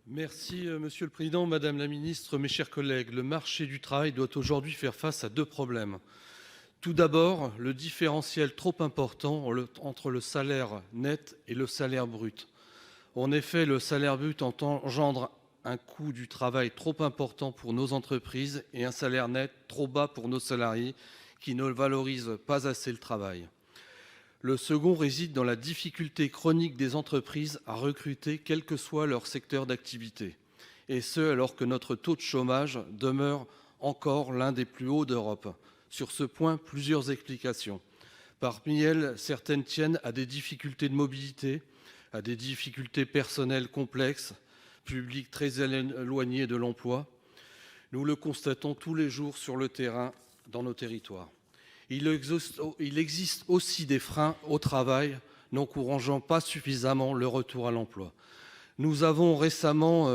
Merci, Monsieur le Président, Madame la Ministre, mes chers collègues. Le marché du travail doit aujourd'hui faire face à deux problèmes. Tout d'abord, le différentiel trop important entre le salaire net et le salaire brut. En effet, le salaire brut engendre un coût du travail trop important pour nos entreprises et un salaire net trop bas pour nos salariés qui ne valorisent pas assez le travail. Le second réside dans la difficulté chronique des entreprises à recruter, quel que soit leur secteur d'activité. Et ce, alors que notre taux de chômage demeure encore l'un des plus hauts d'Europe. Sur ce point, plusieurs explications. Parmi elles, certaines tiennent à des difficultés de mobilité, à des difficultés personnelles complexes, publics très éloignés de l'emploi. Nous le constatons tous les jours sur le terrain, dans nos territoires. Il existe aussi des freins au travail, n'encourageant pas suffisamment le retour à l'emploi. Nous avons récemment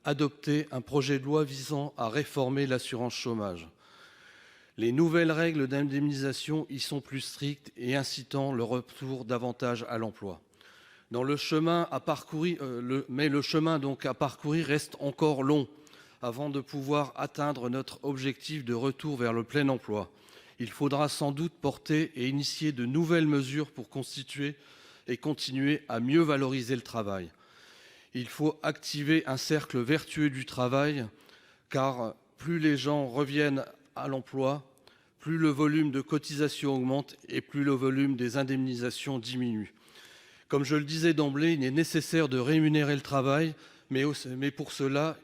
adopté un projet de loi visant à réformer l'assurance chômage. Les nouvelles règles d'indemnisation y sont plus strictes et incitant le retour davantage à l'emploi. Le chemin à parcourir reste encore long avant de pouvoir atteindre notre objectif de retour vers le plein emploi. Il faudra sans doute porter et initier de nouvelles mesures pour constituer et continuer à mieux valoriser le travail. Il faut activer un cercle vertueux du travail, car plus les gens reviennent à l'emploi, plus le volume de cotisations augmente et plus le volume des indemnisations diminue. Comme je le disais d'emblée, il est nécessaire de rémunérer le travail, mais pour cela,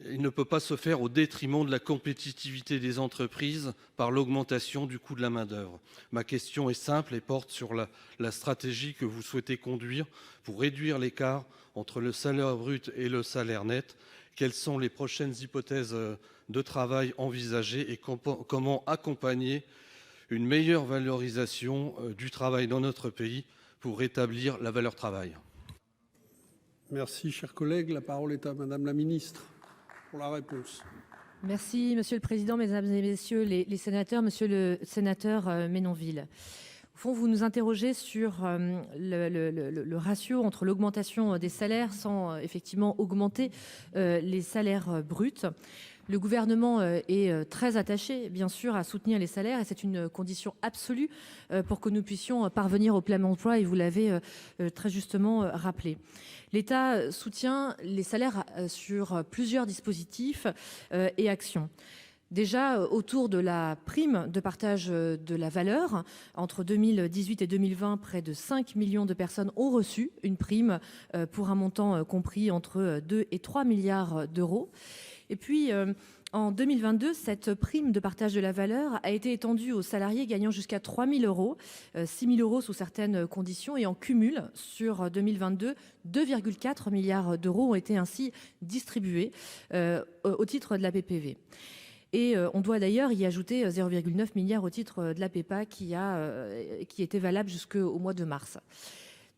il ne peut pas se faire au détriment de la compétitivité des entreprises par l'augmentation du coût de la main-d'œuvre. Ma question est simple et porte sur la stratégie que vous souhaitez conduire pour réduire l'écart entre le salaire brut et le salaire net. Quelles sont les prochaines hypothèses de travail envisagées et comment accompagner une meilleure valorisation du travail dans notre pays pour rétablir la valeur travail? Merci, cher collègue. La parole est à Madame la Ministre pour la réponse. Merci, Monsieur le Président, Mesdames et Messieurs les sénateurs, Monsieur le sénateur Menonville. Au fond, vous nous interrogez sur le ratio entre l'augmentation des salaires sans effectivement augmenter les salaires bruts. Le gouvernement est très attaché, bien sûr, à soutenir les salaires et c'est une condition absolue pour que nous puissions parvenir au plein emploi et vous l'avez très justement rappelé. L'État soutient les salaires sur plusieurs dispositifs et actions. Déjà, autour de la prime de partage de la valeur, entre 2018 et 2020, près de 5 millions de personnes ont reçu une prime pour un montant compris entre 2 et 3 milliards d'euros. Et puis, en 2022, cette prime de partage de la valeur a été étendue aux salariés gagnant jusqu'à 3 000 euros, 6 000 euros sous certaines conditions. Et en cumul, sur 2022, 2,4 milliards d'euros ont été ainsi distribués au titre de la PPV. Et on doit d'ailleurs y ajouter 0,9 milliard au titre de la PEPA qui était valable jusqu'au mois de mars.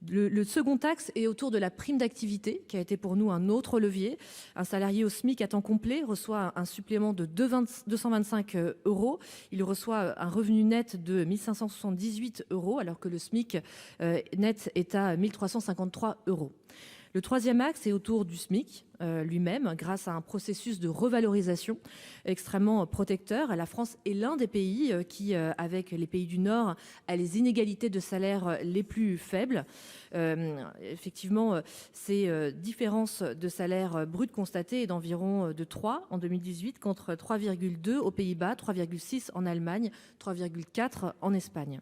Le second axe est autour de la prime d'activité, qui a été pour nous un autre levier. Un salarié au SMIC à temps complet reçoit un supplément de 225 euros. Il reçoit un revenu net de 1 578 euros, alors que le SMIC net est à 1 353 euros. Le troisième axe est autour du SMIC lui-même, grâce à un processus de revalorisation extrêmement protecteur. La France est l'un des pays qui, avec les pays du Nord, a les inégalités de salaire les plus faibles. Effectivement, ces différences de salaire brut constatées est d'environ de 3 en 2018 contre 3,2 aux Pays-Bas, 3,6 en Allemagne, 3,4 en Espagne.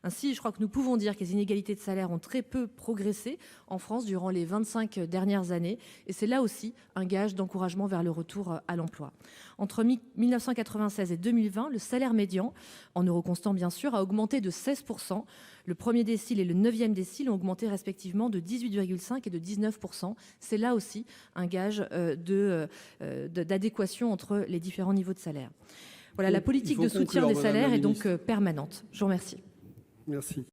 Ainsi, je crois que nous pouvons dire que les inégalités de salaire ont très peu progressé en France durant les 25 dernières années. Et c'est là aussi un gage d'encouragement vers le retour à l'emploi. Entre 1996 et 2020, le salaire médian, en euros constants bien sûr, a augmenté de 16%. Le premier décile et le 9e décile ont augmenté respectivement de 18,5% et de 19%. C'est là aussi un gage d'adéquation entre les différents niveaux de salaire. Voilà, la politique de soutien des salaires est donc permanente. Je vous remercie. Merci.